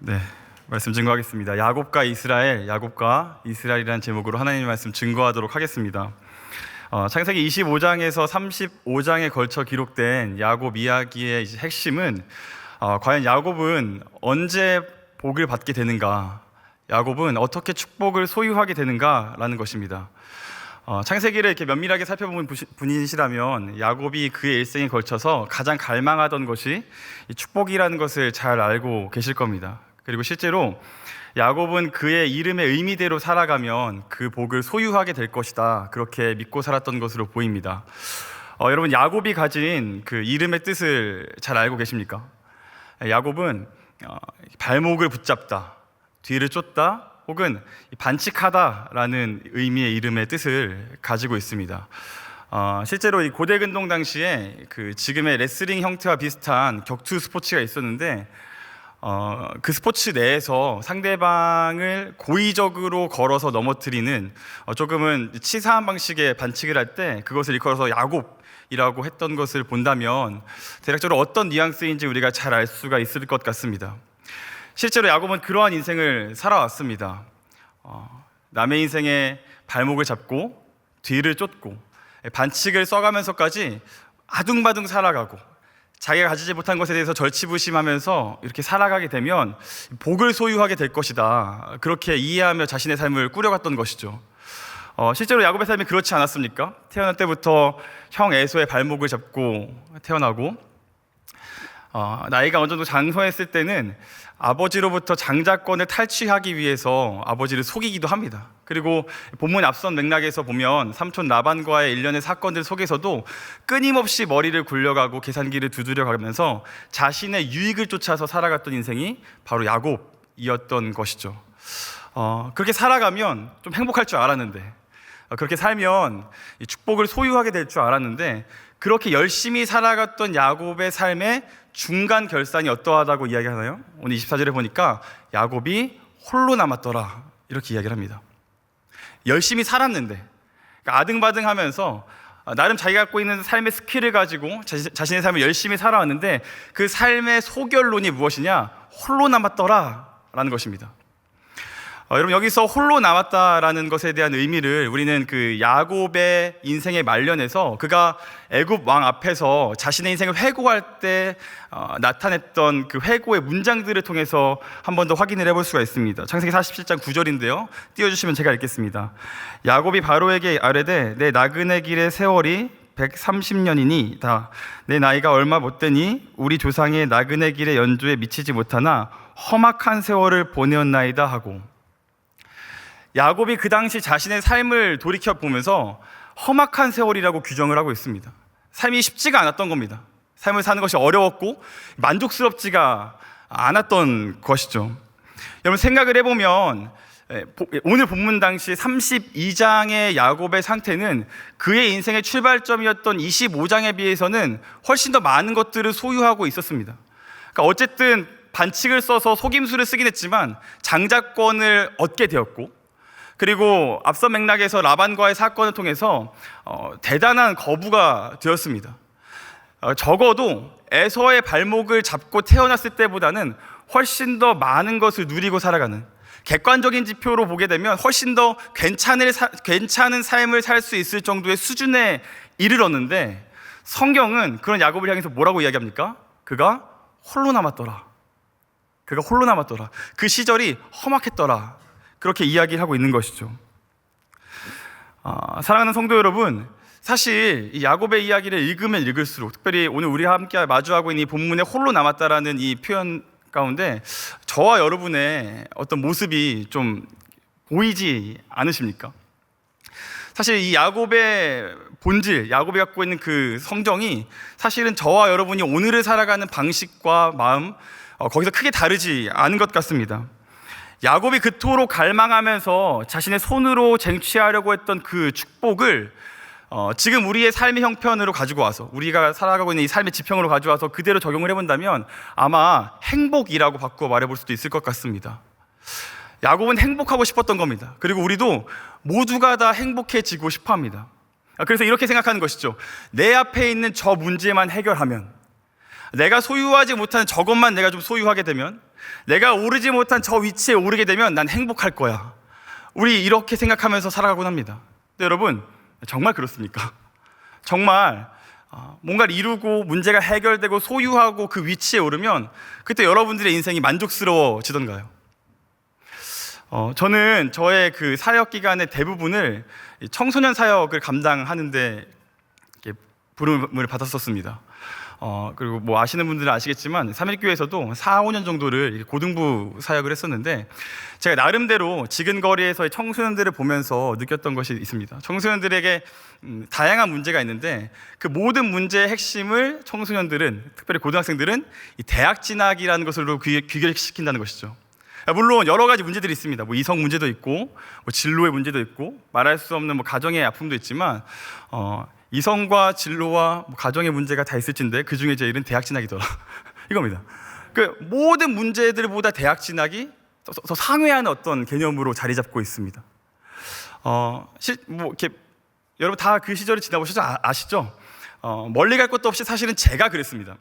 네, 말씀 증거하겠습니다. 야곱과 이스라엘이라는 제목으로 하나님의 말씀 증거하도록 하겠습니다. 창세기 25장에서 35장에 걸쳐 기록된 야곱 이야기의 핵심은 과연 야곱은 언제 복을 받게 되는가, 야곱은 어떻게 축복을 소유하게 되는가라는 것입니다. 창세기를 이렇게 면밀하게 살펴본 분이시라면 야곱이 그의 일생에 걸쳐서 가장 갈망하던 것이 이 축복이라는 것을 잘 알고 계실 겁니다. 그리고 실제로 야곱은 그의 이름의 의미대로 살아가면 그 복을 소유하게 될 것이다, 그렇게 믿고 살았던 것으로 보입니다. 여러분, 야곱이 가진 그 이름의 뜻을 잘 알고 계십니까? 야곱은 발목을 붙잡다, 뒤를 쫓다, 혹은 반칙하다라는 의미의 이름의 뜻을 가지고 있습니다. 실제로 이 고대 근동 당시에 그 지금의 레슬링 형태와 비슷한 격투 스포츠가 있었는데, 그 스포츠 내에서 상대방을 고의적으로 걸어서 넘어뜨리는 조금은 치사한 방식의 반칙을 할 때 그것을 일컬어서 야곱이라고 했던 것을 본다면 대략적으로 어떤 뉘앙스인지 우리가 잘 알 수가 있을 것 같습니다. 실제로 야곱은 그러한 인생을 살아왔습니다. 남의 인생에 발목을 잡고 뒤를 쫓고 반칙을 써가면서까지 아둥바둥 살아가고 자기가 가지지 못한 것에 대해서 절치부심하면서 이렇게 살아가게 되면 복을 소유하게 될 것이다, 그렇게 이해하며 자신의 삶을 꾸려갔던 것이죠. 실제로 야곱의 삶이 그렇지 않았습니까? 태어날 때부터 형 에서의 발목을 잡고 태어나고, 나이가 어느 정도 장성했을 때는 아버지로부터 장자권을 탈취하기 위해서 아버지를 속이기도 합니다. 그리고 본문 앞선 맥락에서 보면 삼촌 라반과의 일련의 사건들 속에서도 끊임없이 머리를 굴려가고 계산기를 두드려가면서 자신의 유익을 쫓아서 살아갔던 인생이 바로 야곱이었던 것이죠. 그렇게 살아가면 좀 행복할 줄 알았는데, 그렇게 살면 축복을 소유하게 될 줄 알았는데, 그렇게 열심히 살아갔던 야곱의 삶의 중간 결산이 어떠하다고 이야기하나요? 오늘 24절에 보니까 야곱이 홀로 남았더라, 이렇게 이야기를 합니다. 열심히 살았는데, 그러니까 아등바등하면서 나름 자기가 갖고 있는 삶의 스킬을 가지고 자신의 삶을 열심히 살아왔는데 그 삶의 소결론이 무엇이냐? 홀로 남았더라 라는 것입니다. 여러분, 여기서 홀로 남았다라는 것에 대한 의미를 우리는 그 야곱의 인생의 말년에서 그가 애굽 왕 앞에서 자신의 인생을 회고할 때 나타냈던 그 회고의 문장들을 통해서 한 번 더 확인을 해볼 수가 있습니다. 창세기 47장 9절인데요 띄워주시면 제가 읽겠습니다. 야곱이 바로에게 아뢰되 내 나그네 길의 세월이 130년이니 내 나이가 얼마 못되니 우리 조상의 나그네 길의 연조에 미치지 못하나 험악한 세월을 보내었나이다 하고, 야곱이 그 당시 자신의 삶을 돌이켜보면서 험악한 세월이라고 규정을 하고 있습니다. 삶이 쉽지가 않았던 겁니다. 삶을 사는 것이 어려웠고 만족스럽지가 않았던 것이죠. 여러분, 생각을 해보면 오늘 본문 당시 32장의 야곱의 상태는 그의 인생의 출발점이었던 25장에 비해서는 훨씬 더 많은 것들을 소유하고 있었습니다. 그러니까 어쨌든 반칙을 써서 속임수를 쓰긴 했지만 장자권을 얻게 되었고, 그리고 앞선 맥락에서 라반과의 사건을 통해서 대단한 거부가 되었습니다. 적어도 에서의 발목을 잡고 태어났을 때보다는 훨씬 더 많은 것을 누리고 살아가는, 객관적인 지표로 보게 되면 훨씬 더 괜찮은 삶을 살 수 있을 정도의 수준에 이르렀는데, 성경은 그런 야곱을 향해서 뭐라고 이야기합니까? 그가 홀로 남았더라. 그 시절이 험악했더라, 그렇게 이야기를 하고 있는 것이죠. 사랑하는 성도 여러분, 사실 이 야곱의 이야기를 읽으면 읽을수록, 특별히 오늘 우리가 함께 마주하고 있는 이 본문에 홀로 남았다라는 이 표현 가운데 저와 여러분의 어떤 모습이 좀 보이지 않으십니까? 사실 이 야곱의 본질, 야곱이 갖고 있는 그 성정이 사실은 저와 여러분이 오늘을 살아가는 방식과 마음, 거기서 크게 다르지 않은 것 같습니다. 야곱이 그토록 갈망하면서 자신의 손으로 쟁취하려고 했던 그 축복을 지금 우리의 삶의 형편으로 가지고 와서, 우리가 살아가고 있는 이 삶의 지평으로 가져와서 그대로 적용을 해본다면 아마 행복이라고 바꾸어 말해볼 수도 있을 것 같습니다. 야곱은 행복하고 싶었던 겁니다. 그리고 우리도 모두가 다 행복해지고 싶어 합니다. 그래서 이렇게 생각하는 것이죠. 내 앞에 있는 저 문제만 해결하면, 내가 소유하지 못한 저것만 내가 좀 소유하게 되면, 내가 오르지 못한 저 위치에 오르게 되면 난 행복할 거야. 우리 이렇게 생각하면서 살아가곤 합니다. 근데 여러분, 정말 그렇습니까? 정말 뭔가를 이루고 문제가 해결되고 소유하고 그 위치에 오르면 그때 여러분들의 인생이 만족스러워지던가요? 저는 저의 그 사역 기간의 대부분을 청소년 사역을 감당하는데 부름을 받았었습니다. 그리고 뭐 아시는 분들은 아시겠지만 삼일교회에서도 4, 5년 정도를 고등부 사역을 했었는데, 제가 나름대로 지근거리에서의 청소년들을 보면서 느꼈던 것이 있습니다. 청소년들에게 다양한 문제가 있는데 그 모든 문제의 핵심을 청소년들은, 특별히 고등학생들은 이 대학 진학이라는 것으로 귀결시킨다는 것이죠. 물론 여러 가지 문제들이 있습니다. 뭐 이성 문제도 있고, 뭐 진로의 문제도 있고, 말할 수 없는 뭐 가정의 아픔도 있지만, 이성과 진로와 뭐 가정의 문제가 다 있을진데 그 중에 제일은 대학 진학이더라. 이겁니다. 그 모든 문제들보다 대학 진학이 더 상회하는 어떤 개념으로 자리 잡고 있습니다. 뭐 이렇게 여러분 다 그 시절을 지나보셔서 아시죠? 멀리 갈 것도 없이 사실은 제가 그랬습니다.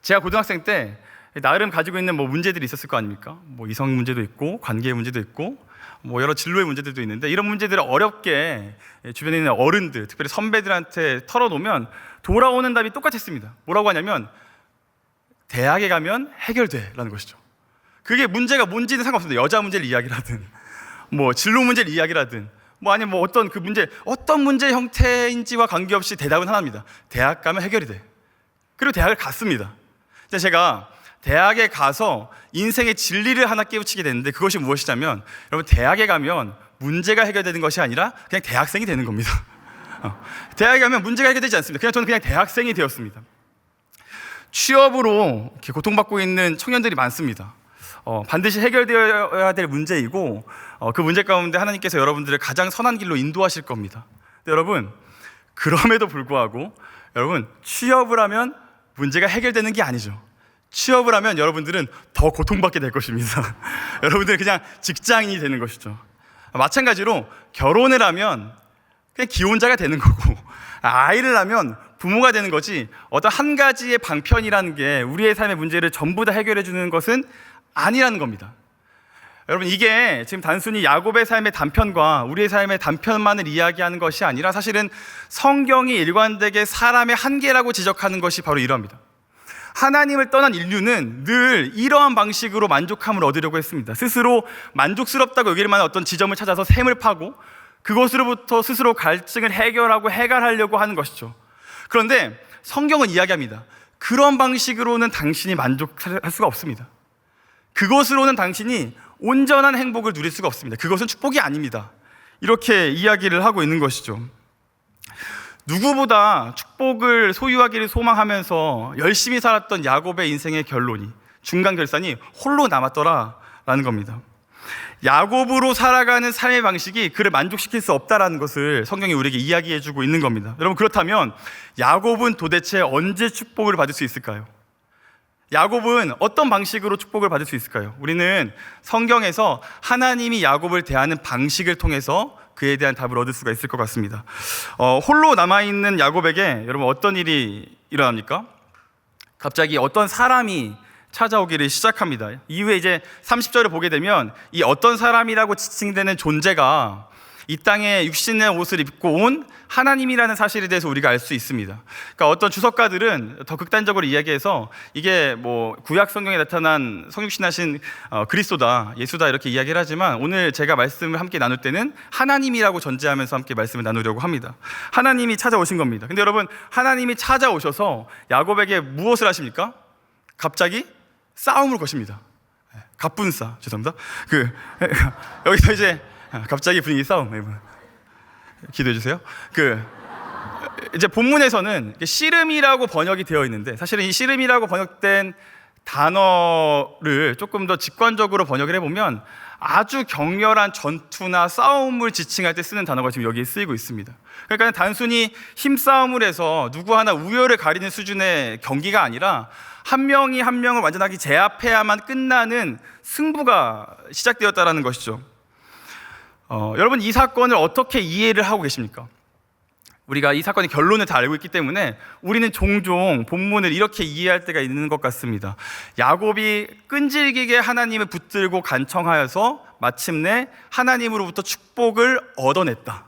제가 고등학생 때 나름 가지고 있는 뭐 문제들이 있었을 거 아닙니까? 뭐 이성 문제도 있고, 관계의 문제도 있고, 뭐 여러 진로의 문제들도 있는데, 이런 문제들을 어렵게 주변에 있는 어른들, 특별히 선배들한테 털어놓으면 돌아오는 답이 똑같았습니다. 뭐라고 하냐면 대학에 가면 해결돼 라는 것이죠. 그게 문제가 뭔지는 상관없습니다. 여자 문제를 이야기를 하든, 뭐 진로 문제를 이야기를 하든, 뭐 아니면 뭐 어떤 그 문제, 어떤 문제 형태인지와 관계없이 대답은 하나입니다. 대학 가면 해결이 돼. 그리고 대학을 갔습니다. 근데 제가 대학에 가서 인생의 진리를 하나 깨우치게 됐는데, 그것이 무엇이냐면, 여러분 대학에 가면 문제가 해결되는 것이 아니라 그냥 대학생이 되는 겁니다. 대학에 가면 문제가 해결되지 않습니다. 저는 그냥 대학생이 되었습니다. 취업으로 이렇게 고통받고 있는 청년들이 많습니다. 반드시 해결되어야 될 문제이고, 그 문제 가운데 하나님께서 여러분들을 가장 선한 길로 인도하실 겁니다. 근데 여러분, 그럼에도 불구하고 여러분, 취업을 하면 문제가 해결되는 게 아니죠. 취업을 하면 여러분들은 더 고통받게 될 것입니다. 여러분들은 그냥 직장인이 되는 것이죠. 마찬가지로 결혼을 하면 그냥 기혼자가 되는 거고, 아이를 낳으면 부모가 되는 거지, 어떤 한 가지의 방편이라는 게 우리의 삶의 문제를 전부 다 해결해 주는 것은 아니라는 겁니다. 여러분, 이게 지금 단순히 야곱의 삶의 단편과 우리의 삶의 단편만을 이야기하는 것이 아니라 사실은 성경이 일관되게 사람의 한계라고 지적하는 것이 바로 이러합니다. 하나님을 떠난 인류는 늘 이러한 방식으로 만족함을 얻으려고 했습니다. 스스로 만족스럽다고 여길 만한 어떤 지점을 찾아서 샘을 파고 그것으로부터 스스로 갈증을 해결하려고 하는 것이죠. 그런데 성경은 이야기합니다. 그런 방식으로는 당신이 만족할 수가 없습니다. 그것으로는 당신이 온전한 행복을 누릴 수가 없습니다. 그것은 축복이 아닙니다. 이렇게 이야기를 하고 있는 것이죠. 누구보다 축복을 소유하기를 소망하면서 열심히 살았던 야곱의 인생의 결론이, 중간 결산이 홀로 남았더라라는 겁니다. 야곱으로 살아가는 삶의 방식이 그를 만족시킬 수 없다라는 것을 성경이 우리에게 이야기해주고 있는 겁니다. 여러분, 그렇다면 야곱은 도대체 언제 축복을 받을 수 있을까요? 야곱은 어떤 방식으로 축복을 받을 수 있을까요? 우리는 성경에서 하나님이 야곱을 대하는 방식을 통해서 그에 대한 답을 얻을 수가 있을 것 같습니다. 홀로 남아있는 야곱에게 여러분 어떤 일이 일어납니까? 갑자기 어떤 사람이 찾아오기를 시작합니다. 이후에 이제 30절을 보게 되면 이 어떤 사람이라고 지칭되는 존재가 이 땅에 육신의 옷을 입고 온 하나님이라는 사실에 대해서 우리가 알 수 있습니다. 그러니까 어떤 주석가들은 더 극단적으로 이야기해서 이게 뭐 구약 성경에 나타난 성육신하신 그리스도다, 예수다 이렇게 이야기를 하지만, 오늘 제가 말씀을 함께 나눌 때는 하나님이라고 전제하면서 함께 말씀을 나누려고 합니다. 하나님이 찾아오신 겁니다. 근데 여러분, 하나님이 찾아오셔서 야곱에게 무엇을 하십니까? 갑자기 싸움을 거십니다. 갑분싸, 죄송합니다. 여기서 이제 갑자기 분위기 싸움, 기도해 주세요. 이제 본문에서는 씨름이라고 번역이 되어 있는데, 사실은 이 씨름이라고 번역된 단어를 조금 더 직관적으로 번역을 해보면 아주 격렬한 전투나 싸움을 지칭할 때 쓰는 단어가 지금 여기에 쓰이고 있습니다. 그러니까 단순히 힘싸움을 해서 누구 하나 우열을 가리는 수준의 경기가 아니라 한 명이 한 명을 완전하게 제압해야만 끝나는 승부가 시작되었다는 것이죠. 여러분, 이 사건을 어떻게 이해를 하고 계십니까? 우리가 이 사건의 결론을 다 알고 있기 때문에 우리는 종종 본문을 이렇게 이해할 때가 있는 것 같습니다. 야곱이 끈질기게 하나님을 붙들고 간청하여서 마침내 하나님으로부터 축복을 얻어냈다.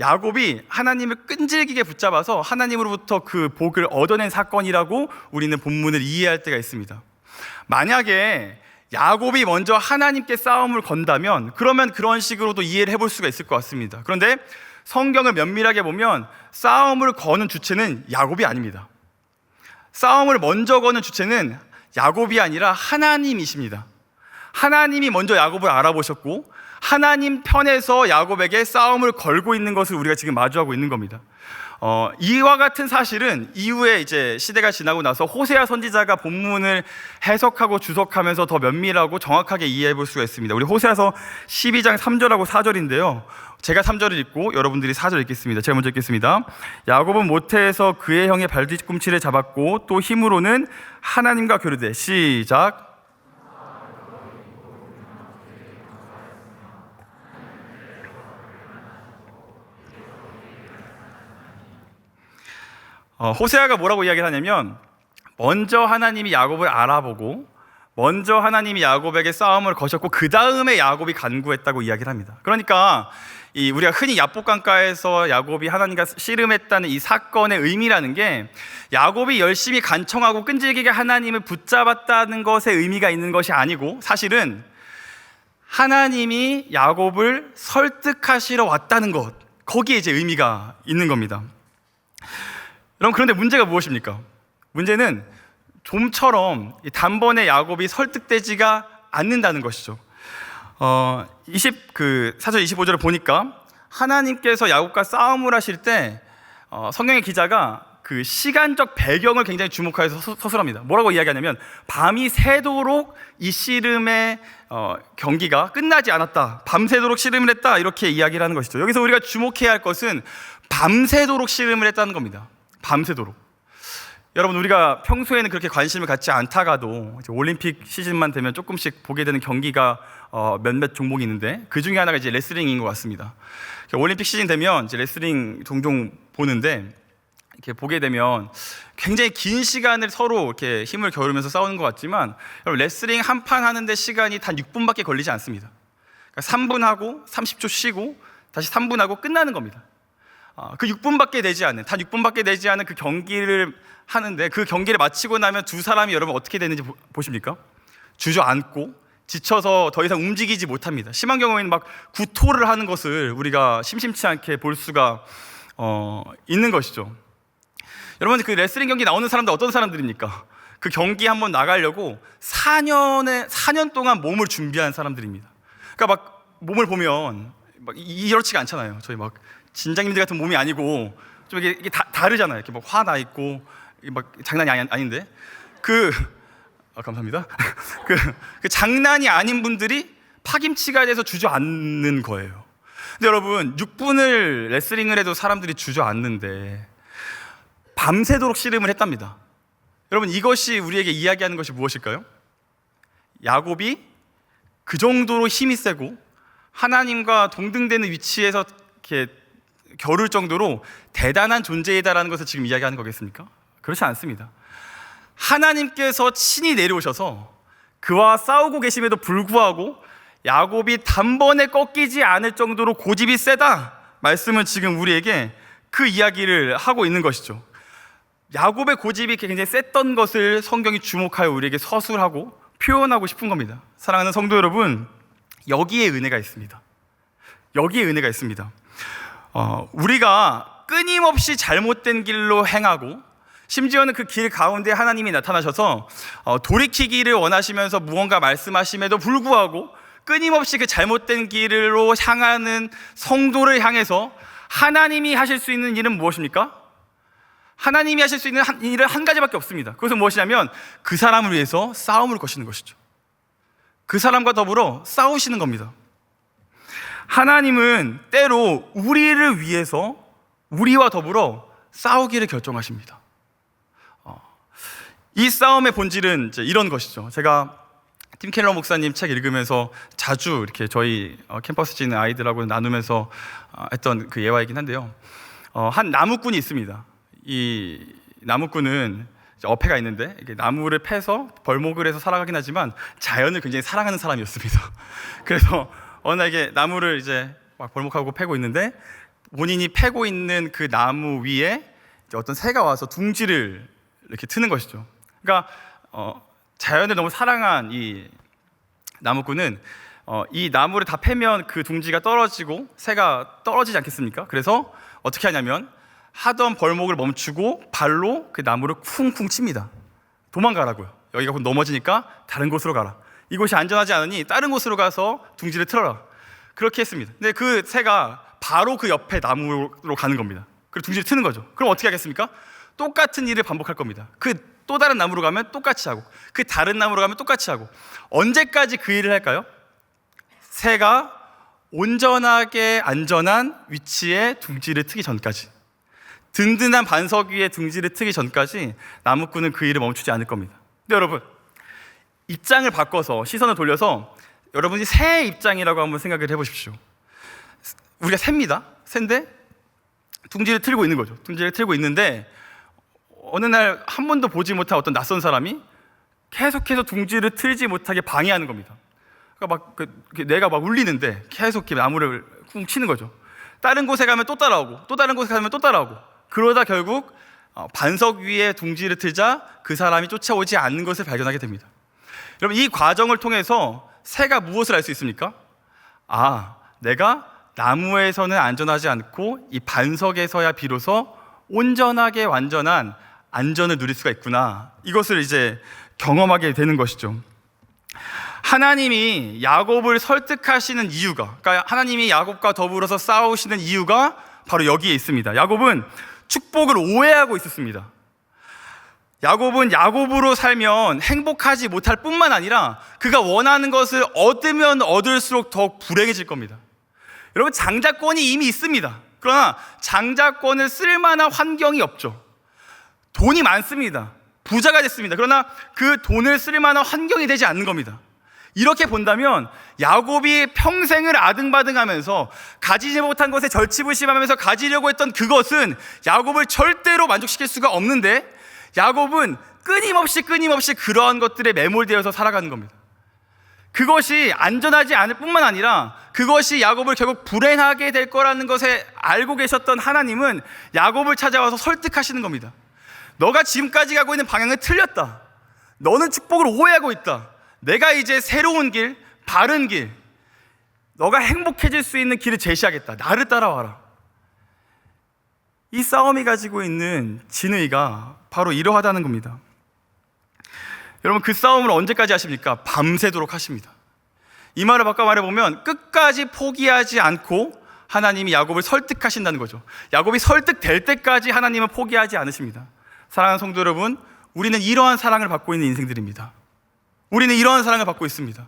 야곱이 하나님을 끈질기게 붙잡아서 하나님으로부터 그 복을 얻어낸 사건이라고 우리는 본문을 이해할 때가 있습니다. 만약에 야곱이 먼저 하나님께 싸움을 건다면 그러면 그런 식으로도 이해를 해볼 수가 있을 것 같습니다. 그런데 성경을 면밀하게 보면 싸움을 거는 주체는 야곱이 아닙니다. 싸움을 먼저 거는 주체는 야곱이 아니라 하나님이십니다. 하나님이 먼저 야곱을 알아보셨고 하나님 편에서 야곱에게 싸움을 걸고 있는 것을 우리가 지금 마주하고 있는 겁니다. 이와 같은 사실은 이후에 이제 시대가 지나고 나서 호세아 선지자가 본문을 해석하고 주석하면서 더 면밀하고 정확하게 이해해 볼 수가 있습니다. 우리 호세아서 12장 3절하고 4절인데요. 제가 3절을 읽고 여러분들이 4절 읽겠습니다. 제가 먼저 읽겠습니다. 야곱은 모태에서 그의 형의 발뒤꿈치를 잡았고 또 힘으로는 하나님과 교류되. 시작. 호세아가 뭐라고 이야기를 하냐면 먼저 하나님이 야곱을 알아보고 먼저 하나님이 야곱에게 싸움을 거셨고 그 다음에 야곱이 간구했다고 이야기를 합니다. 그러니까 우리가 흔히 야복강가에서 야곱이 하나님과 씨름했다는 이 사건의 의미라는 게 야곱이 열심히 간청하고 끈질기게 하나님을 붙잡았다는 것에 의미가 있는 것이 아니고 사실은 하나님이 야곱을 설득하시러 왔다는 것, 거기에 이제 의미가 있는 겁니다. 여러분, 그런데 문제가 무엇입니까? 문제는 좀처럼 단번에 야곱이 설득되지가 않는다는 것이죠. 4절 25절을 보니까 하나님께서 야곱과 싸움을 하실 때 성경의 기자가 그 시간적 배경을 굉장히 주목하여서 서술합니다. 뭐라고 이야기하냐면 밤이 새도록 이 씨름의 경기가 끝나지 않았다, 밤새도록 씨름을 했다, 이렇게 이야기를 하는 것이죠. 여기서 우리가 주목해야 할 것은 밤새도록 씨름을 했다는 겁니다. 밤새도록. 여러분, 우리가 평소에는 그렇게 관심을 갖지 않다가도 이제 올림픽 시즌만 되면 조금씩 보게 되는 경기가 몇몇 종목이 있는데 그 중에 하나가 이제 레슬링인 것 같습니다. 올림픽 시즌 되면 이제 레슬링 종종 보는데 이렇게 보게 되면 굉장히 긴 시간을 서로 이렇게 힘을 겨루면서 싸우는 것 같지만 여러분, 레슬링 한 판 하는데 시간이 단 6분밖에 걸리지 않습니다. 그러니까 3분 하고 30초 쉬고 다시 3분 하고 끝나는 겁니다. 그 6분밖에 되지 않은, 단 6분밖에 되지 않은 그 경기를 하는데 그 경기를 마치고 나면 두 사람이 여러분 어떻게 되는지 보십니까? 주저앉고 지쳐서 더 이상 움직이지 못합니다. 심한 경우에는 막 구토를 하는 것을 우리가 심심치 않게 볼 수가 있는 것이죠. 여러분, 그 레슬링 경기 나오는 사람들 어떤 사람들입니까? 그 경기 한번 나가려고 4년 동안 몸을 준비한 사람들입니다. 그러니까 막 몸을 보면 막 이렇지가 않잖아요. 저희 막 진장님들 같은 몸이 아니고 좀 이게 다르잖아요. 이렇게 막 화 나 있고 막 장난이 아닌데 감사합니다. 그 장난이 아닌 분들이 파김치가 돼서 주저앉는 거예요. 근데 여러분, 6분을 레슬링을 해도 사람들이 주저앉는데 밤새도록 씨름을 했답니다. 여러분, 이것이 우리에게 이야기하는 것이 무엇일까요? 야곱이 그 정도로 힘이 세고 하나님과 동등되는 위치에서 이렇게 겨룰 정도로 대단한 존재이다라는 것을 지금 이야기하는 거겠습니까? 그렇지 않습니다. 하나님께서 친히 내려오셔서 그와 싸우고 계심에도 불구하고 야곱이 단번에 꺾이지 않을 정도로 고집이 세다, 말씀은 지금 우리에게 그 이야기를 하고 있는 것이죠. 야곱의 고집이 굉장히 셌던 것을 성경이 주목하여 우리에게 서술하고 표현하고 싶은 겁니다. 사랑하는 성도 여러분, 여기에 은혜가 있습니다. 여기에 은혜가 있습니다. 우리가 끊임없이 잘못된 길로 행하고 심지어는 그 길 가운데 하나님이 나타나셔서 돌이키기를 원하시면서 무언가 말씀하심에도 불구하고 끊임없이 그 잘못된 길로 향하는 성도를 향해서 하나님이 하실 수 있는 일은 무엇입니까? 하나님이 하실 수 있는 일은 한 가지밖에 없습니다. 그것은 무엇이냐면 그 사람을 위해서 싸움을 거시는 것이죠. 그 사람과 더불어 싸우시는 겁니다. 하나님은 때로 우리를 위해서 우리와 더불어 싸우기를 결정하십니다. 이 싸움의 본질은 이제 이런 것이죠. 제가 팀 켈러 목사님 책 읽으면서 자주 이렇게 저희 캠퍼스 지는 아이들하고 나누면서 했던 그 예화이긴 한데요. 한 나무꾼이 있습니다. 이 나무꾼은 어패가 있는데 이렇게 나무를 패서 벌목을 해서 살아가긴 하지만 자연을 굉장히 사랑하는 사람이었습니다. 그래서 어느 날 이게 나무를 이제 막 벌목하고 패고 있는데 본인이 패고 있는 그 나무 위에 어떤 새가 와서 둥지를 이렇게 트는 것이죠. 그러니까 자연을 너무 사랑한 이 나무꾼은 이 나무를 다 패면 그 둥지가 떨어지고 새가 떨어지지 않겠습니까? 그래서 어떻게 하냐면 하던 벌목을 멈추고 발로 그 나무를 쿵쿵 칩니다. 도망가라고요. 여기가 곧 넘어지니까 다른 곳으로 가라. 이곳이 안전하지 않으니 다른 곳으로 가서 둥지를 틀어라. 그렇게 했습니다. 근데 그 새가 바로 그 옆에 나무로 가는 겁니다. 그리고 둥지를 트는 거죠. 그럼 어떻게 하겠습니까? 똑같은 일을 반복할 겁니다. 그 또 다른 나무로 가면 똑같이 하고 그 다른 나무로 가면 똑같이 하고 언제까지 그 일을 할까요? 새가 온전하게 안전한 위치에 둥지를 트기 전까지, 든든한 반석 위에 둥지를 트기 전까지 나무꾼은 그 일을 멈추지 않을 겁니다. 근데 여러분, 입장을 바꿔서 시선을 돌려서 여러분이 새의 입장이라고 한번 생각을 해보십시오. 우리가 새입니다. 새인데 둥지를 틀고 있는 거죠. 둥지를 틀고 있는데 어느 날 한 번도 보지 못한 어떤 낯선 사람이 계속해서 둥지를 틀지 못하게 방해하는 겁니다. 그러니까 내가 막 울리는데 계속 이렇게 나무를 쿵 치는 거죠. 다른 곳에 가면 또 따라오고 또 다른 곳에 가면 또 따라오고, 그러다 결국 반석 위에 둥지를 틀자 그 사람이 쫓아오지 않는 것을 발견하게 됩니다. 여러분, 이 과정을 통해서 새가 무엇을 알 수 있습니까? 내가 나무에서는 안전하지 않고 이 반석에서야 비로소 온전하게 완전한 안전을 누릴 수가 있구나, 이것을 이제 경험하게 되는 것이죠. 하나님이 야곱을 설득하시는 이유가, 그러니까 하나님이 야곱과 더불어서 싸우시는 이유가 바로 여기에 있습니다. 야곱은 축복을 오해하고 있었습니다. 야곱은 야곱으로 살면 행복하지 못할 뿐만 아니라 그가 원하는 것을 얻으면 얻을수록 더욱 불행해질 겁니다. 여러분, 장자권이 이미 있습니다. 그러나 장자권을 쓸 만한 환경이 없죠. 돈이 많습니다. 부자가 됐습니다. 그러나 그 돈을 쓸 만한 환경이 되지 않는 겁니다. 이렇게 본다면 야곱이 평생을 아등바등하면서 가지지 못한 것에 절치부심하면서 가지려고 했던 그것은 야곱을 절대로 만족시킬 수가 없는데, 야곱은 끊임없이 그러한 것들에 매몰되어서 살아가는 겁니다. 그것이 안전하지 않을 뿐만 아니라 그것이 야곱을 결국 불행하게 될 거라는 것에 알고 계셨던 하나님은 야곱을 찾아와서 설득하시는 겁니다. 너가 지금까지 가고 있는 방향은 틀렸다. 너는 축복을 오해하고 있다. 내가 이제 새로운 길, 바른 길, 너가 행복해질 수 있는 길을 제시하겠다. 나를 따라와라. 이 싸움이 가지고 있는 진의가 바로 이러하다는 겁니다. 여러분, 그 싸움을 언제까지 하십니까? 밤새도록 하십니다. 이 말을 바꿔 말해보면 끝까지 포기하지 않고 하나님이 야곱을 설득하신다는 거죠. 야곱이 설득될 때까지 하나님은 포기하지 않으십니다. 사랑하는 성도 여러분, 우리는 이러한 사랑을 받고 있는 인생들입니다. 우리는 이러한 사랑을 받고 있습니다.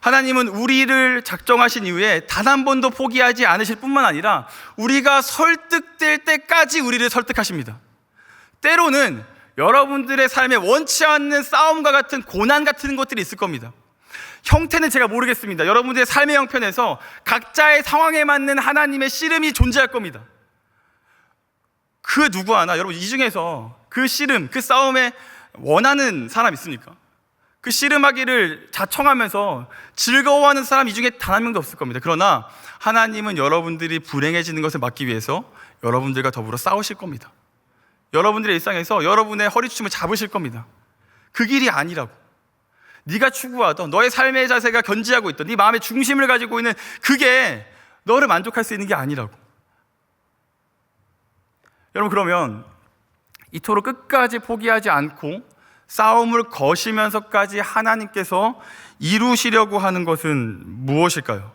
하나님은 우리를 작정하신 이후에 단 한 번도 포기하지 않으실 뿐만 아니라 우리가 설득될 때까지 우리를 설득하십니다. 때로는 여러분들의 삶에 원치 않는 싸움과 같은 고난 같은 것들이 있을 겁니다. 형태는 제가 모르겠습니다. 여러분들의 삶의 형편에서 각자의 상황에 맞는 하나님의 씨름이 존재할 겁니다. 그 누구 하나, 여러분, 이 중에서 그 씨름, 그 싸움에 원하는 사람 있습니까? 그 씨름하기를 자청하면서 즐거워하는 사람 이 중에 단 한 명도 없을 겁니다. 그러나 하나님은 여러분들이 불행해지는 것을 막기 위해서 여러분들과 더불어 싸우실 겁니다. 여러분들의 일상에서 여러분의 허리춤을 잡으실 겁니다. 그 길이 아니라고. 네가 추구하던 너의 삶의 자세가 견지하고 있던 네 마음의 중심을 가지고 있는 그게 너를 만족할 수 있는 게 아니라고. 여러분, 그러면 이토록 끝까지 포기하지 않고 싸움을 거시면서까지 하나님께서 이루시려고 하는 것은 무엇일까요?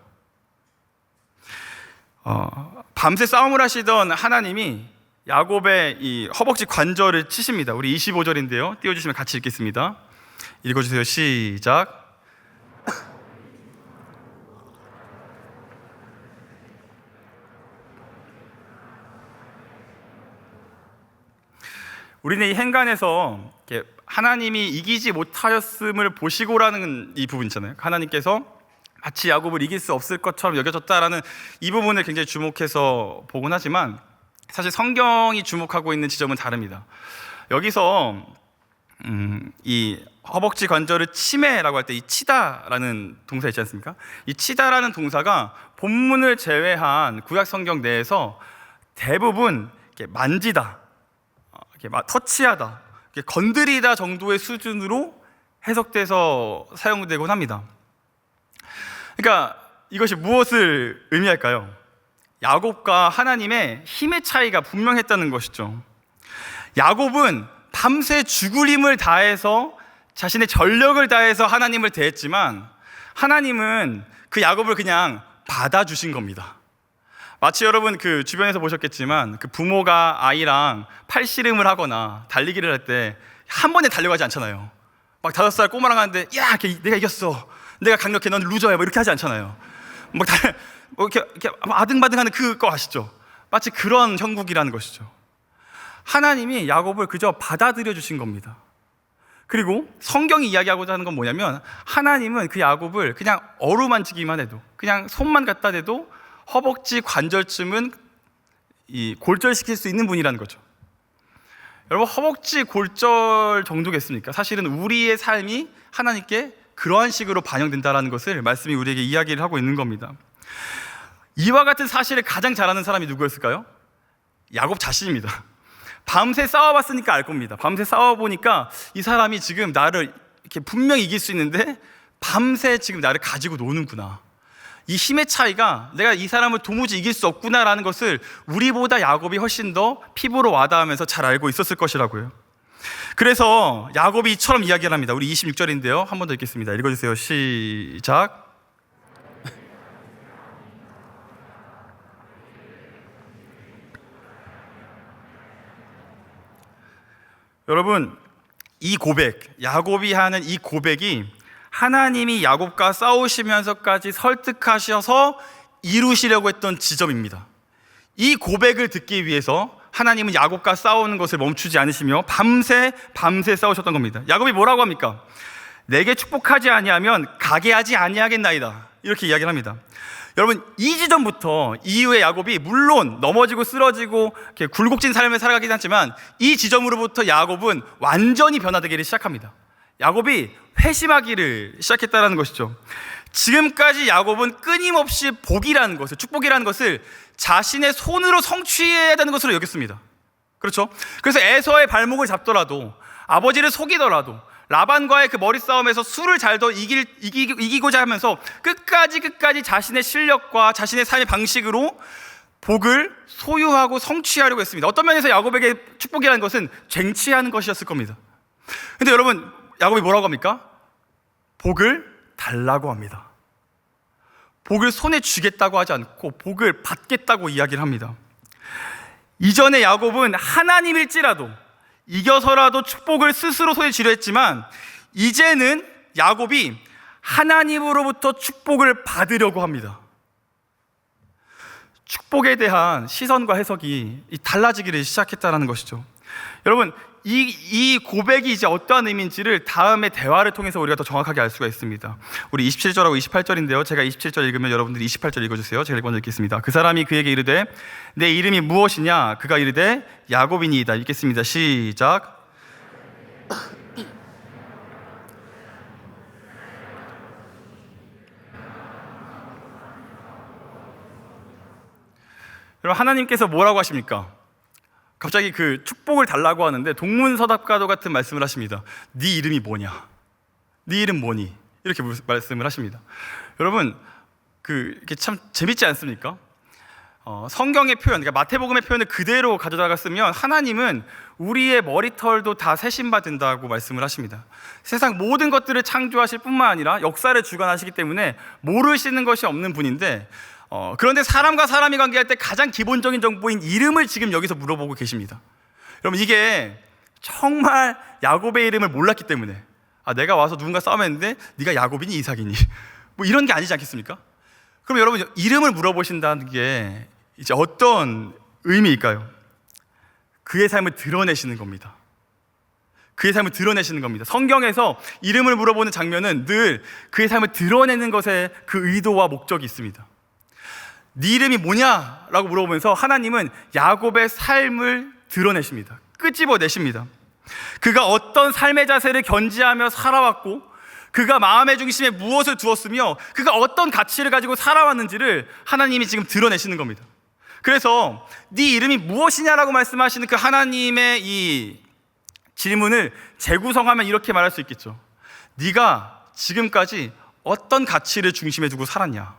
밤새 싸움을 하시던 하나님이 야곱의 이 허벅지 관절을 치십니다. 우리 25절인데요. 띄워주시면 같이 읽겠습니다. 읽어주세요. 시작. 우리는 이 행간에서 하나님이 이기지 못하였음을 보시고라는 이 부분 있잖아요. 하나님께서 마치 야곱을 이길 수 없을 것처럼 여겨졌다라는 이 부분을 굉장히 주목해서 보곤 하지만, 사실 성경이 주목하고 있는 지점은 다릅니다. 여기서 이 허벅지 관절을 치매라고 할 때 이 치다라는 동사 있지 않습니까? 이 치다라는 동사가 본문을 제외한 구약 성경 내에서 대부분 이렇게 만지다, 이렇게 터치하다, 이렇게 건드리다 정도의 수준으로 해석돼서 사용되곤 합니다. 그러니까 이것이 무엇을 의미할까요? 야곱과 하나님의 힘의 차이가 분명했다는 것이죠. 야곱은 밤새 죽을 힘을 다해서 자신의 전력을 다해서 하나님을 대했지만 하나님은 그 야곱을 그냥 받아주신 겁니다. 마치 여러분 그 주변에서 보셨겠지만 그 부모가 아이랑 팔씨름을 하거나 달리기를 할 때 한 번에 달려가지 않잖아요. 막 5살 꼬마랑 하는데 야 내가 이겼어, 내가 강력해, 넌 루저야, 뭐 이렇게 하지 않잖아요. 뭐 이렇게 아등바등하는 그거 아시죠? 마치 그런 형국이라는 것이죠. 하나님이 야곱을 그저 받아들여 주신 겁니다. 그리고 성경이 이야기하고자 하는 건 뭐냐면 하나님은 그 야곱을 그냥 어루만지기만 해도, 그냥 손만 갖다 대도 허벅지 관절쯤은 이 골절시킬 수 있는 분이라는 거죠. 여러분, 허벅지 골절 정도겠습니까? 사실은 우리의 삶이 하나님께 그러한 식으로 반영된다는 것을 말씀이 우리에게 이야기를 하고 있는 겁니다. 이와 같은 사실을 가장 잘 아는 사람이 누구였을까요? 야곱 자신입니다. 밤새 싸워봤으니까 알 겁니다. 밤새 싸워보니까 이 사람이 지금 나를 이렇게 분명히 이길 수 있는데 밤새 지금 나를 가지고 노는구나, 이 힘의 차이가 내가 이 사람을 도무지 이길 수 없구나라는 것을 우리보다 야곱이 훨씬 더 피부로 와닿으면서 잘 알고 있었을 것이라고요. 그래서 야곱이 이처럼 이야기를 합니다. 우리 26절인데요 한 번 더 읽겠습니다. 읽어주세요. 시작. 여러분, 이 고백, 야곱이 하는 이 고백이 하나님이 야곱과 싸우시면서까지 설득하셔서 이루시려고 했던 지점입니다. 이 고백을 듣기 위해서 하나님은 야곱과 싸우는 것을 멈추지 않으시며 밤새 싸우셨던 겁니다. 야곱이 뭐라고 합니까? 내게 축복하지 아니하면 가게 하지 아니하겠나이다, 이렇게 이야기를 합니다. 여러분, 이 지점부터 이후에 야곱이 물론 넘어지고 쓰러지고 이렇게 굴곡진 삶을 살아가긴 하지만 이 지점으로부터 야곱은 완전히 변화되기를 시작합니다. 야곱이 회심하기를 시작했다는 것이죠. 지금까지 야곱은 끊임없이 복이라는 것을, 축복이라는 것을 자신의 손으로 성취해야 되는 것으로 여겼습니다. 그렇죠? 그래서 에서의 발목을 잡더라도, 아버지를 속이더라도, 라반과의 그 머리싸움에서 수를 잘 더 이기고자 하면서 끝까지 자신의 실력과 자신의 삶의 방식으로 복을 소유하고 성취하려고 했습니다. 어떤 면에서 야곱에게 축복이라는 것은 쟁취하는 것이었을 겁니다. 근데 여러분, 야곱이 뭐라고 합니까? 복을 달라고 합니다. 복을 손에 쥐겠다고 하지 않고 복을 받겠다고 이야기를 합니다. 이전에 야곱은 하나님일지라도 이겨서라도 축복을 스스로 손에 쥐려 했지만 이제는 야곱이 하나님으로부터 축복을 받으려고 합니다. 축복에 대한 시선과 해석이 달라지기를 시작했다는 것이죠. 여러분, 이 고백이 이제 어떠한 의미인지를 다음의 대화를 통해서 우리가 더 정확하게 알 수가 있습니다. 우리 27절하고 28절인데요 제가 27절 읽으면 여러분들이 28절 읽어주세요. 제가 먼저 읽겠습니다. 그 사람이 그에게 이르되 내 이름이 무엇이냐? 그가 이르되 야곱이니이다. 읽겠습니다. 시작. 여러분, 하나님께서 뭐라고 하십니까? 갑자기 그 축복을 달라고 하는데 동문서답과도 같은 말씀을 하십니다. 네 이름이 뭐냐? 네 이름 뭐니? 이렇게 말씀을 하십니다. 여러분, 이게 참 재밌지 않습니까? 성경의 표현, 그러니까 마태복음의 표현을 그대로 가져다가 쓰면 하나님은 우리의 머리털도 다 세심받는다고 말씀을 하십니다. 세상 모든 것들을 창조하실 뿐만 아니라 역사를 주관하시기 때문에 모르시는 것이 없는 분인데, 그런데 사람과 사람이 관계할 때 가장 기본적인 정보인 이름을 지금 여기서 물어보고 계십니다. 여러분, 이게 정말 야곱의 이름을 몰랐기 때문에, 내가 와서 누군가 싸움했는데 네가 야곱이니 이삭이니 뭐 이런 게 아니지 않겠습니까? 그럼 여러분, 이름을 물어보신다는 게 이제 어떤 의미일까요? 그의 삶을 드러내시는 겁니다. 그의 삶을 드러내시는 겁니다. 성경에서 이름을 물어보는 장면은 늘 그의 삶을 드러내는 것에 그 의도와 목적이 있습니다. 네 이름이 뭐냐라고 물어보면서 하나님은 야곱의 삶을 드러내십니다. 끄집어내십니다. 그가 어떤 삶의 자세를 견지하며 살아왔고, 그가 마음의 중심에 무엇을 두었으며, 그가 어떤 가치를 가지고 살아왔는지를 하나님이 지금 드러내시는 겁니다. 그래서 네 이름이 무엇이냐라고 말씀하시는 그 하나님의 이 질문을 재구성하면 이렇게 말할 수 있겠죠. 네가 지금까지 어떤 가치를 중심에 두고 살았냐?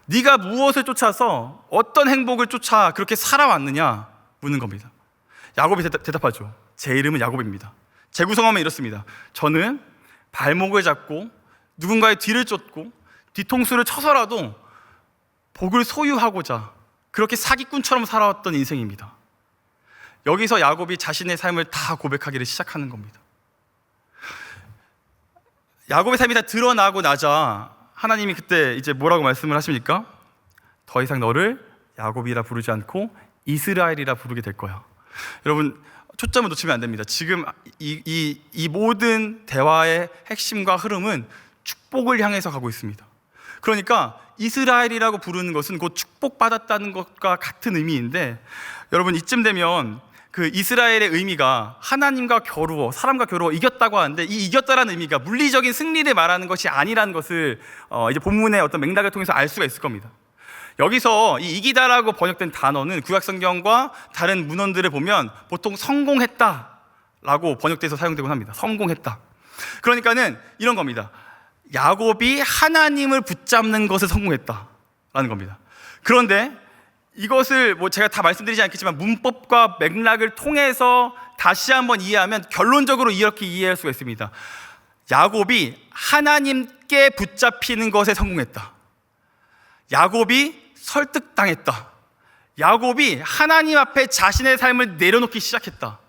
네가 무엇을 쫓아서 어떤 행복을 쫓아 그렇게 살아왔느냐 묻는 겁니다. 야곱이 대답하죠. 제 이름은 야곱입니다. 재구성하면 이렇습니다. 저는 발목을 잡고 누군가의 뒤를 쫓고 뒤통수를 쳐서라도 복을 소유하고자 그렇게 사기꾼처럼 살아왔던 인생입니다. 여기서 야곱이 자신의 삶을 다 고백하기를 시작하는 겁니다. 야곱의 삶이 다 드러나고 나자 하나님이 그때 이제 뭐라고 말씀을 하십니까? 더 이상 너를 야곱이라 부르지 않고 이스라엘이라 부르게 될 거야. 여러분, 초점을 놓치면 안 됩니다. 지금 이 모든 대화의 핵심과 흐름은 축복을 향해서 가고 있습니다. 그러니까 이스라엘이라고 부르는 것은 곧 축복받았다는 것과 같은 의미인데, 여러분 이쯤 되면 그 이스라엘의 의미가 하나님과 겨루어, 사람과 겨루어 이겼다고 하는데, 이 이겼다라는 의미가 물리적인 승리를 말하는 것이 아니라는 것을 이제 본문의 어떤 맥락을 통해서 알 수가 있을 겁니다. 여기서 이 이기다라고 번역된 단어는 구약성경과 다른 문헌들을 보면 보통 성공했다라고 번역돼서 사용되곤 합니다. 성공했다. 그러니까는 이런 겁니다. 야곱이 하나님을 붙잡는 것을 성공했다라는 겁니다. 그런데 이것을 뭐 제가 다 말씀드리지 않겠지만 문법과 맥락을 통해서 다시 한번 이해하면 결론적으로 이렇게 이해할 수가 있습니다. 야곱이 하나님께 붙잡히는 것에 성공했다. 야곱이 설득당했다. 야곱이 하나님 앞에 자신의 삶을 내려놓기 시작했다.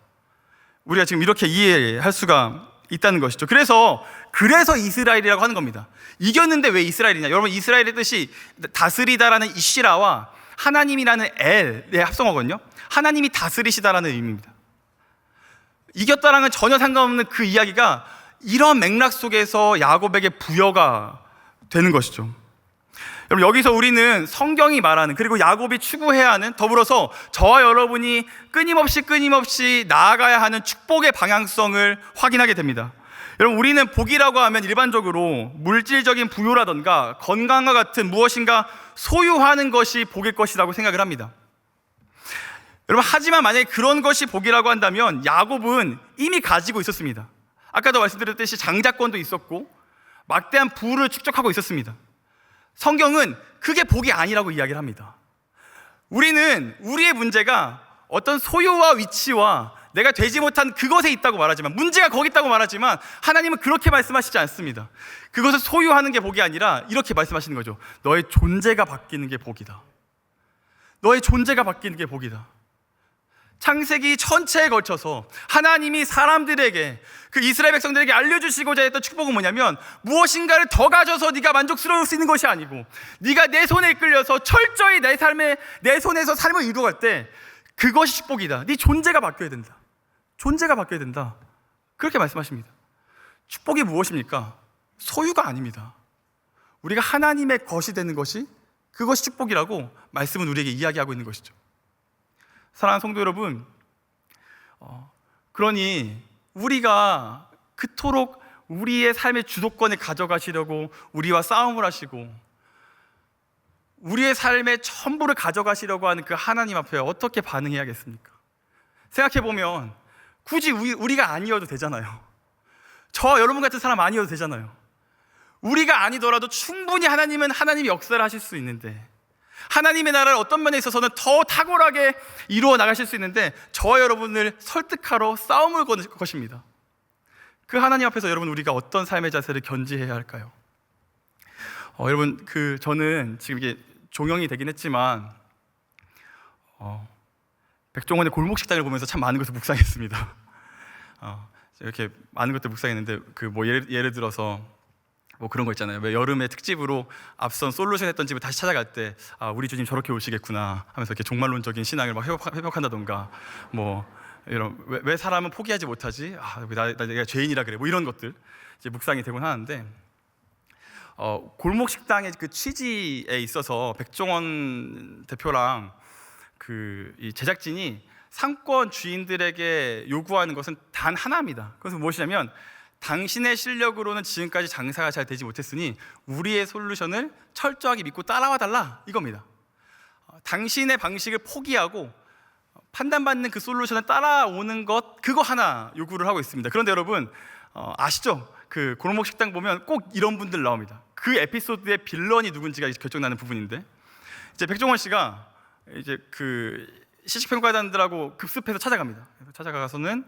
우리가 지금 이렇게 이해할 수가 있다는 것이죠. 그래서 이스라엘이라고 하는 겁니다. 이겼는데 왜 이스라엘이냐? 여러분, 이스라엘의 뜻이 다스리다라는 이시라와 하나님이라는 엘의 합성어거든요. 하나님이 다스리시다라는 의미입니다. 이겼다랑은 전혀 상관없는 그 이야기가 이런 맥락 속에서 야곱에게 부여가 되는 것이죠. 여러분, 여기서 우리는 성경이 말하는, 그리고 야곱이 추구해야 하는, 더불어서 저와 여러분이 끊임없이 나아가야 하는 축복의 방향성을 확인하게 됩니다. 여러분, 우리는 복이라고 하면 일반적으로 물질적인 부요라던가 건강과 같은 무엇인가 소유하는 것이 복일 것이라고 생각을 합니다. 여러분, 하지만 만약에 그런 것이 복이라고 한다면 야곱은 이미 가지고 있었습니다. 아까도 말씀드렸듯이 장자권도 있었고 막대한 부를 축적하고 있었습니다. 성경은 그게 복이 아니라고 이야기를 합니다. 우리는 우리의 문제가 어떤 소유와 위치와 내가 되지 못한 그것에 있다고 말하지만, 문제가 거기 있다고 말하지만 하나님은 그렇게 말씀하시지 않습니다. 그것을 소유하는 게 복이 아니라 이렇게 말씀하시는 거죠. 너의 존재가 바뀌는 게 복이다. 너의 존재가 바뀌는 게 복이다. 창세기 전체에 걸쳐서 하나님이 사람들에게, 그 이스라엘 백성들에게 알려주시고자 했던 축복은 뭐냐면, 무엇인가를 더 가져서 네가 만족스러울 수 있는 것이 아니고 네가 내 손에 이끌려서 철저히 내 손에서 삶을 이루어갈 때 그것이 축복이다. 네 존재가 바뀌어야 된다. 존재가 바뀌어야 된다. 그렇게 말씀하십니다. 축복이 무엇입니까? 소유가 아닙니다. 우리가 하나님의 것이 되는 것이, 그것이 축복이라고 말씀은 우리에게 이야기하고 있는 것이죠. 사랑하는 성도 여러분, 그러니 우리가 그토록 우리의 삶의 주도권을 가져가시려고 우리와 싸움을 하시고 우리의 삶의 전부를 가져가시려고 하는 그 하나님 앞에 어떻게 반응해야겠습니까? 생각해보면 굳이 우리가 아니어도 되잖아요. 저 여러분 같은 사람 아니어도 되잖아요. 우리가 아니더라도 충분히 하나님은 하나님이 역사를 하실 수 있는데, 하나님의 나라를 어떤 면에 있어서는 더 탁월하게 이루어 나가실 수 있는데, 저와 여러분을 설득하러 싸움을 거는 것입니다. 그 하나님 앞에서 여러분, 우리가 어떤 삶의 자세를 견지해야 할까요? 여러분, 저는 지금 이게 종영이 되긴 했지만 백종원의 골목식당을 보면서 참 많은 것을 묵상했습니다. 이렇게 많은 것들 묵상했는데, 예를 들어서 뭐 그런 거 있잖아요. 왜 여름에 특집으로 앞선 솔루션 했던 집을 다시 찾아갈 때, 우리 주님 저렇게 오시겠구나 하면서 이렇게 종말론적인 신앙을 막 회복한다던가, 뭐 이런, 왜 사람은 포기하지 못하지? 내가 죄인이라 그래. 뭐 이런 것들 이제 묵상이 되곤 하는데, 골목 식당의 그 취지에 있어서 백종원 대표랑 이 제작진이 상권 주인들에게 요구하는 것은 단 하나입니다. 그것은 무엇이냐면 당신의 실력으로는 지금까지 장사가 잘 되지 못했으니 우리의 솔루션을 철저하게 믿고 따라와 달라, 이겁니다. 당신의 방식을 포기하고 판단받는 그 솔루션을 따라오는 것, 그거 하나 요구를 하고 있습니다. 그런데 여러분 아시죠? 그 골목 식당 보면 꼭 이런 분들 나옵니다. 그 에피소드의 빌런이 누군지가 결정나는 부분인데, 이제 백종원 씨가 이제 그 시식평가단들하고 급습해서 찾아갑니다. 찾아가서는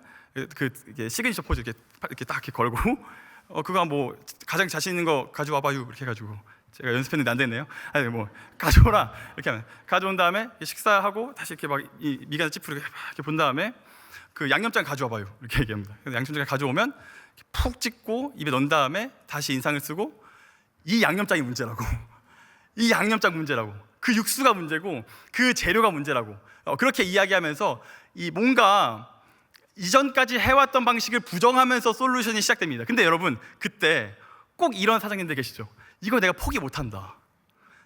이게 시그니처 포즈 이렇게 딱 이렇게 걸고 그거 뭐 가장 자신 있는 거 가져와봐요, 이렇게 해가지고 제가 연습했는데 안 됐네요. 아니 뭐 가져오라 이렇게 하면 가져온 다음에 식사하고 다시 이렇게 막 이 미간을 찌푸리게 이렇게 본 다음에 그 양념장 가져와봐요, 이렇게 얘기합니다. 그래서 양념장 가져오면 푹 찍고 입에 넣은 다음에 다시 인상을 쓰고, 이 양념장이 문제라고, 이 양념장 문제라고, 그 육수가 문제고 그 재료가 문제라고 그렇게 이야기하면서 이 뭔가 이전까지 해왔던 방식을 부정하면서 솔루션이 시작됩니다. 근데 여러분 그때 꼭 이런 사장님들 계시죠. 이거 내가 포기 못한다.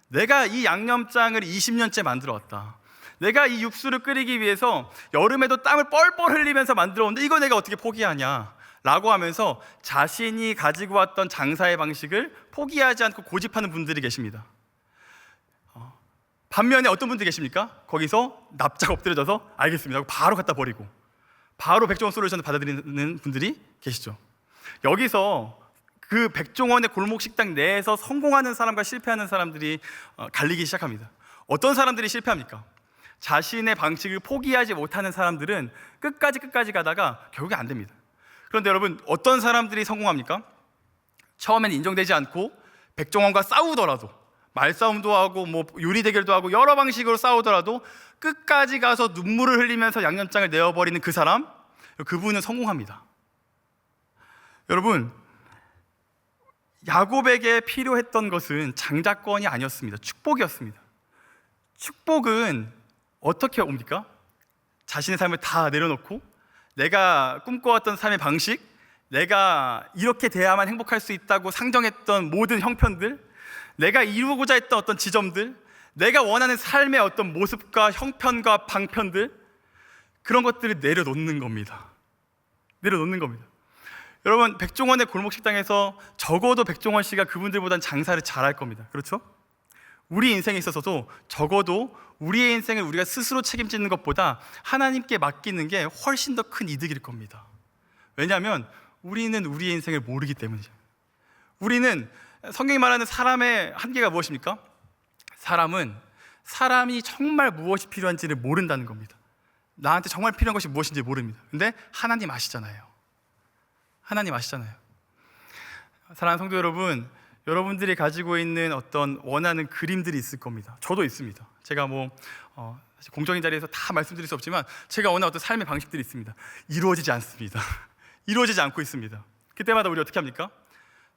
내가 이 양념장을 20년째 만들어 왔다. 내가 이 육수를 끓이기 위해서 여름에도 땀을 뻘뻘 흘리면서 만들어 온데 이거 내가 어떻게 포기하냐 라고 하면서 자신이 가지고 왔던 장사의 방식을 포기하지 않고 고집하는 분들이 계십니다. 반면에 어떤 분들이 계십니까? 거기서 납작 엎드려져서 알겠습니다 하고 바로 갖다 버리고 바로 백종원 솔루션을 받아들이는 분들이 계시죠. 여기서 그 백종원의 골목 식당 내에서 성공하는 사람과 실패하는 사람들이 갈리기 시작합니다. 어떤 사람들이 실패합니까? 자신의 방식을 포기하지 못하는 사람들은 끝까지 가다가 결국에 안 됩니다. 그런데 여러분 어떤 사람들이 성공합니까? 처음엔 인정되지 않고 백종원과 싸우더라도, 말싸움도 하고 뭐 요리 대결도 하고 여러 방식으로 싸우더라도 끝까지 가서 눈물을 흘리면서 양념장을 내어버리는 그 사람, 그분은 성공합니다. 여러분 야곱에게 필요했던 것은 장자권이 아니었습니다. 축복이었습니다. 축복은 어떻게 옵니까? 자신의 삶을 다 내려놓고 내가 꿈꿔왔던 삶의 방식, 내가 이렇게 돼야만 행복할 수 있다고 상정했던 모든 형편들, 내가 이루고자 했던 어떤 지점들, 내가 원하는 삶의 어떤 모습과 형편과 방편들, 그런 것들을 내려놓는 겁니다. 내려놓는 겁니다. 여러분 백종원의 골목 식당에서 적어도 백종원 씨가 그분들보단 장사를 잘할 겁니다. 그렇죠? 우리 인생에 있어서도 적어도 우리의 인생을 우리가 스스로 책임지는 것보다 하나님께 맡기는 게 훨씬 더 큰 이득일 겁니다. 왜냐하면 우리는 우리의 인생을 모르기 때문이죠. 우리는 성경이 말하는 사람의 한계가 무엇입니까? 사람은 사람이 정말 무엇이 필요한지를 모른다는 겁니다. 나한테 정말 필요한 것이 무엇인지 모릅니다. 근데 하나님 아시잖아요. 하나님 아시잖아요. 사랑하는 성도 여러분, 여러분들이 가지고 있는 어떤 원하는 그림들이 있을 겁니다. 저도 있습니다. 제가 사실 공적인 자리에서 다 말씀드릴 수 없지만 제가 원하는 어떤 삶의 방식들이 있습니다. 이루어지지 않습니다. 이루어지지 않고 있습니다. 그때마다 우리 어떻게 합니까?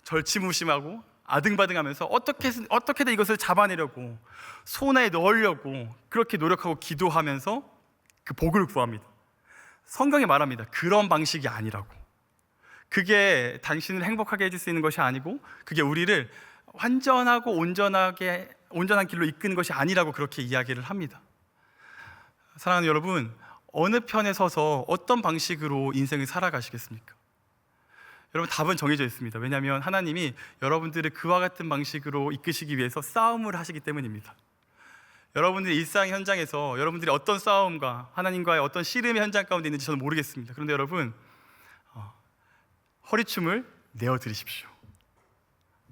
절치무심하고 아등바등하면서 어떻게든 이것을 잡아내려고 손에 넣으려고 그렇게 노력하고 기도하면서 그 복을 구합니다. 성경이 말합니다. 그런 방식이 아니라고. 그게 당신을 행복하게 해줄 수 있는 것이 아니고 그게 우리를 완전하고 온전한 길로 이끄는 것이 아니라고 그렇게 이야기를 합니다. 사랑하는 여러분, 어느 편에 서서 어떤 방식으로 인생을 살아가시겠습니까? 여러분 답은 정해져 있습니다. 왜냐하면 하나님이 여러분들을 그와 같은 방식으로 이끄시기 위해서 싸움을 하시기 때문입니다. 여러분들의 일상 현장에서 여러분들이 어떤 싸움과 하나님과의 어떤 씨름의 현장 가운데 있는지 저는 모르겠습니다. 그런데 여러분 허리춤을 내어드리십시오.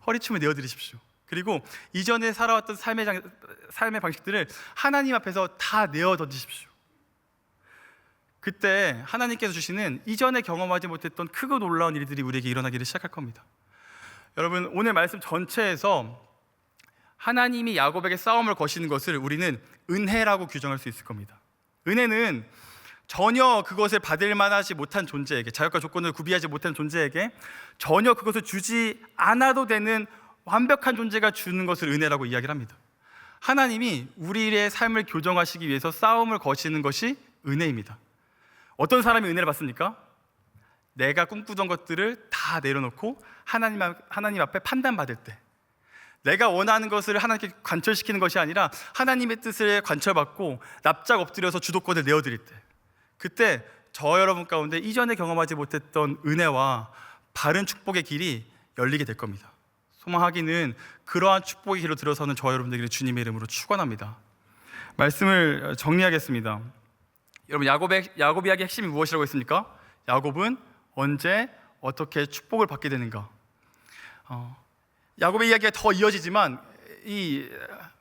허리춤을 내어드리십시오. 그리고 이전에 살아왔던 삶의 방식들을 하나님 앞에서 다 내어 던지십시오. 그때 하나님께서 주시는 이전에 경험하지 못했던 크고 놀라운 일들이 우리에게 일어나기를 시작할 겁니다. 여러분 오늘 말씀 전체에서 하나님이 야곱에게 싸움을 거시는 것을 우리는 은혜라고 규정할 수 있을 겁니다. 은혜는 전혀 그것을 받을 만하지 못한 존재에게, 자격과 조건을 구비하지 못한 존재에게 전혀 그것을 주지 않아도 되는 완벽한 존재가 주는 것을 은혜라고 이야기를 합니다. 하나님이 우리의 삶을 교정하시기 위해서 싸움을 거시는 것이 은혜입니다. 어떤 사람이 은혜를 받습니까? 내가 꿈꾸던 것들을 다 내려놓고 하나님 앞에 판단받을 때, 내가 원하는 것을 하나님께 관철시키는 것이 아니라 하나님의 뜻을 관철받고 납작 엎드려서 주도권을 내어드릴 때, 그때 저 여러분 가운데 이전에 경험하지 못했던 은혜와 바른 축복의 길이 열리게 될 겁니다. 소망하기는 그러한 축복의 길로 들어서는 저 여러분들에게 주님의 이름으로 축원합니다. 말씀을 정리하겠습니다. 여러분, 야곱 이야기의 핵심이 무엇이라고 했습니까? 야곱은 언제 어떻게 축복을 받게 되는가? 야곱의 이야기가 더 이어지지만 이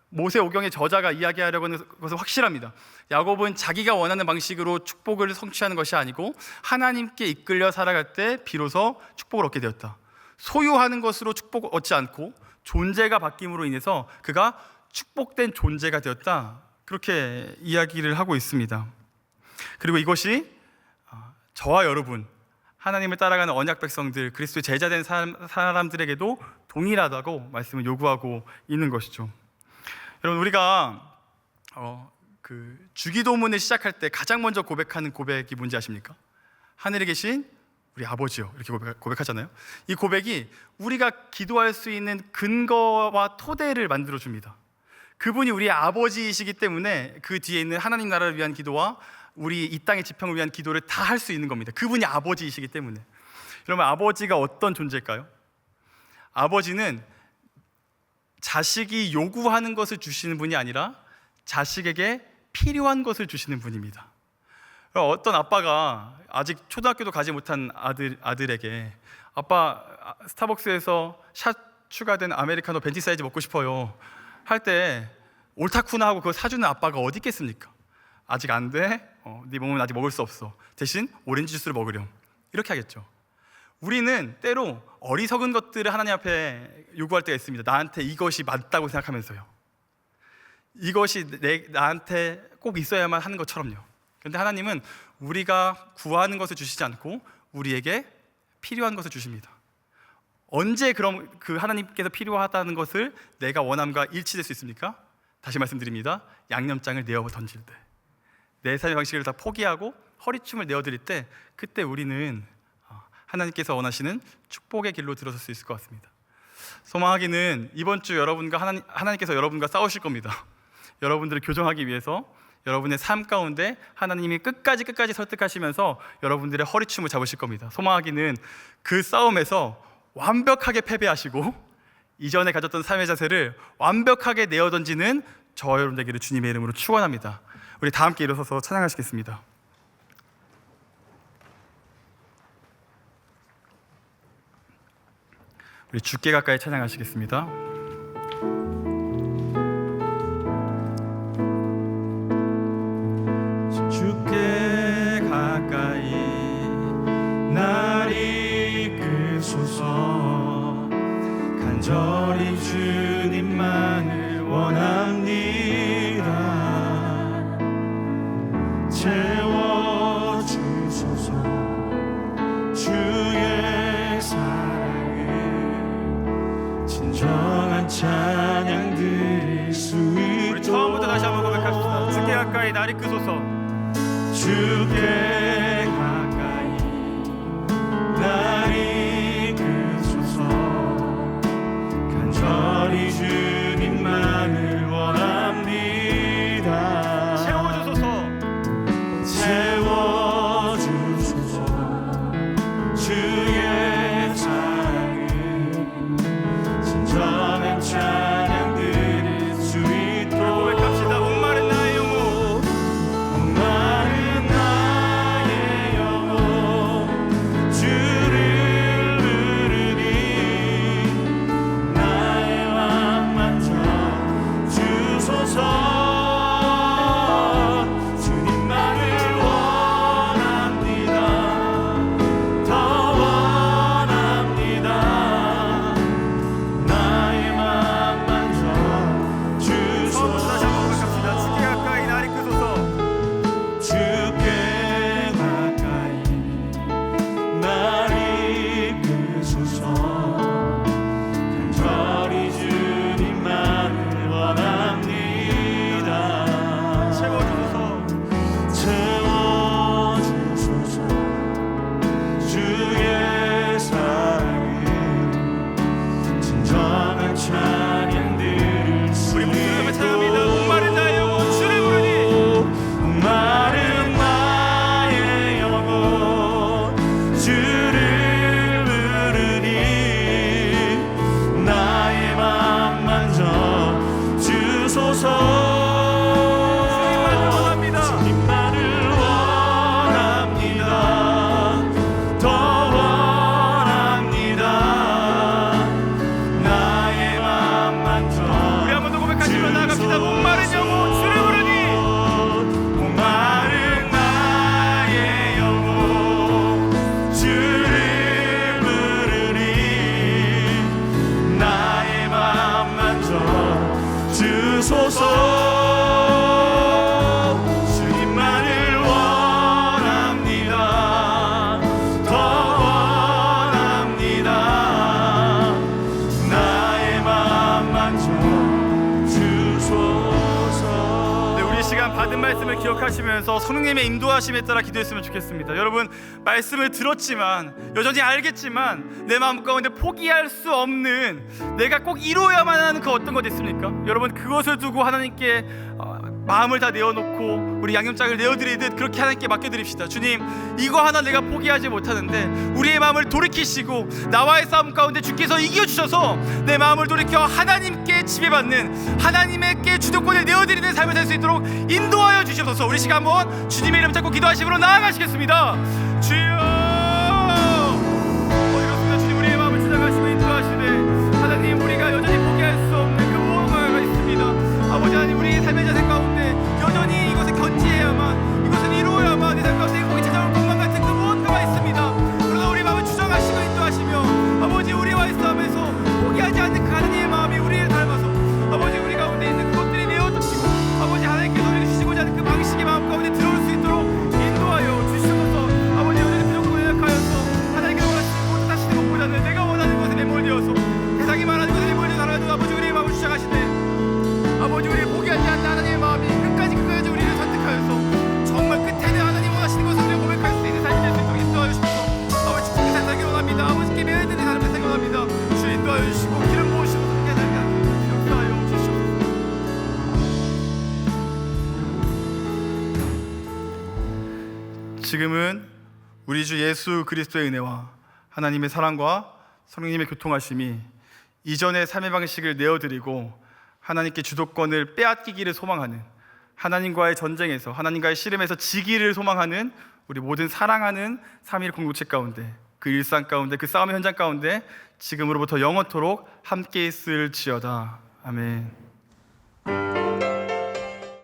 모세오경의 저자가 이야기하려고 하는 것은 확실합니다. 야곱은 자기가 원하는 방식으로 축복을 성취하는 것이 아니고 하나님께 이끌려 살아갈 때 비로소 축복을 얻게 되었다. 소유하는 것으로 축복을 얻지 않고 존재가 바뀜으로 인해서 그가 축복된 존재가 되었다, 그렇게 이야기를 하고 있습니다. 그리고 이것이 저와 여러분, 하나님을 따라가는 언약 백성들, 그리스도의 제자된 사람들에게도 동일하다고 말씀을 요구하고 있는 것이죠. 여러분, 우리가 주기도문을 시작할 때 가장 먼저 고백하는 고백이 뭔지 아십니까? 하늘에 계신 우리 아버지요, 이렇게 고백하잖아요. 이 고백이 우리가 기도할 수 있는 근거와 토대를 만들어 줍니다. 그분이 우리의 아버지이시기 때문에 그 뒤에 있는 하나님 나라를 위한 기도와 우리 이 땅의 지평을 위한 기도를 다 할 수 있는 겁니다. 그분이 아버지이시기 때문에. 여러분, 아버지가 어떤 존재일까요? 아버지는 자식이 요구하는 것을 주시는 분이 아니라 자식에게 필요한 것을 주시는 분입니다. 어떤 아빠가 아직 초등학교도 가지 못한 아들에게 아빠, 스타벅스에서 샷 추가된 아메리카노 벤티 사이즈 먹고 싶어요 할 때 옳다쿠나 하고 그거 사주는 아빠가 어디 있겠습니까? 아직 안 돼? 네 몸은 아직 먹을 수 없어. 대신 오렌지 주스를 먹으렴, 이렇게 하겠죠. 우리는 때로 어리석은 것들을 하나님 앞에 요구할 때가 있습니다. 나한테 이것이 맞다고 생각하면서요. 이것이 나한테 꼭 있어야만 하는 것처럼요. 그런데 하나님은 우리가 구하는 것을 주시지 않고 우리에게 필요한 것을 주십니다. 언제 그럼 그 하나님께서 필요하다는 것을 내가 원함과 일치될 수 있습니까? 다시 말씀드립니다. 양념장을 내어 던질 때, 내 삶의 방식을 다 포기하고 허리춤을 내어드릴 때, 그때 우리는 하나님께서 원하시는 축복의 길로 들어설 수 있을 것 같습니다. 소망하기는 이번 주 여러분과 하나님께서 여러분과 싸우실 겁니다. 여러분들을 교정하기 위해서 여러분의 삶 가운데 하나님이 끝까지 설득하시면서 여러분들의 허리춤을 잡으실 겁니다. 소망하기는 그 싸움에서 완벽하게 패배하시고 이전에 가졌던 삶의 자세를 완벽하게 내어던지는 저 여러분 되기를 주님의 이름으로 축원합니다. 우리 다 함께 일어서서 찬양하시겠습니다. 우리 주께 가까이 찬양하시겠습니다. 주께 가까이 날 이끄소서. 간절히 주님만을 원합니다. 채워주소서. 주의 사랑을 진정한 찬양 드릴 수 있도록. 우리 처음부터 다시 한번 고백합시다. 주께 가까이 날 이끄소서. 주께 가까이 날 이끄소서. 간절히 주님만을 원합니다. 채워주소서. 채워주소서. 주의 사랑을 진정한 찬양 드릴 수 있도록. 고백합시다. 목마른 나의 영혼, 목마른 나의 영혼, 주를 주소서. 주님만을 원합니다. 더 원합니다. 나의 맘 만져 주소서. 네, 우리 시간 받은 말씀을 기억하시면서 성령님의 인도하심에 따라 기도했으면 좋겠습니다. 여러분, 말씀을 들었지만 여전히 알겠지만 내 마음 가운데 포기할 수 없는, 내가 꼭 이루어야만 하는 그 어떤 것 있습니까? 여러분, 그것을 두고 하나님께 마음을 다 내어놓고 우리 양념장을 내어드리듯 그렇게 하나님께 맡겨드립시다. 주님, 이거 하나 내가 포기하지 못하는데 우리의 마음을 돌이키시고 나와의 싸움 가운데 주께서 이겨주셔서 내 마음을 돌이켜 하나님께 지배받는, 하나님께 주도권을 내어드리는 삶을 살 수 있도록 인도하여 주시옵소서. 우리 시간 한번 주님의 이름 잡고 기도하심으로 나아가시겠습니다. 주여, 이렇습니다. 주님, 우리의 마음을 주장하시고 인도하시되 하나님, 우리가 여전히 포기할 수 없는 그 무언가가 있습니다. 아버지 하나님, 우리의 삶의 자세 가운데 여전히 이것을 견지해야만, 이것을 이루어야만 내 삶 가운데 행복이 찾아올 것만 같은 그 무언가가 있습니다. 그러나 우리 마음을 주장하시고 인도하시며 아버지, 우리와의 싸움에서 포기하지 않는 그 하나님의 마음이 우리를 닮아서 아버지, 우리 가운데 있는 그것들이 내어놓히고 아버지 하나님께서 우리를 주시고자 하는 그 방식의 마음 가운데 들어올 수 있도록 인도하여 주시옵소서. 아버지, 여전히 부족하고 연약하여서 하나님께서 원하시는 것을 다시는 것보다는 내가 원하는 것에 매몰되어서 세상이 말하는 것에 매몰되어 살아도 아버지, 우리의 마음을 주장하시되 아버지, 우리를 포기하지 않는 하나님의 마음이 끝까지 우리를 선택하여서 정말 끝에는 하나님 원하시는 것을 우리가 고백할 수 있는 삶이 될 수 있도록 인도하여 주시옵소서. 아버지, 축복의 삶 살기 원합니다. 아버지께 매여드는 삶을 살기 원합니다. 주 인도하여 주시고 기름 부으시고 함께 살게 하시고 역사하여 주시옵소서. 지금은 우리 주 예수 그리스도의 은혜와 하나님의 사랑과 성령님의 교통하심이 이전의 삶의 방식을 내어드리고 하나님께 주도권을 빼앗기기를 소망하는, 하나님과의 전쟁에서, 하나님과의 씨름에서 지기를 소망하는 우리 모든 사랑하는 3.1 공동체 가운데, 그 일상 가운데, 그 싸움의 현장 가운데 지금으로부터 영원토록 함께 있을지어다. 아멘.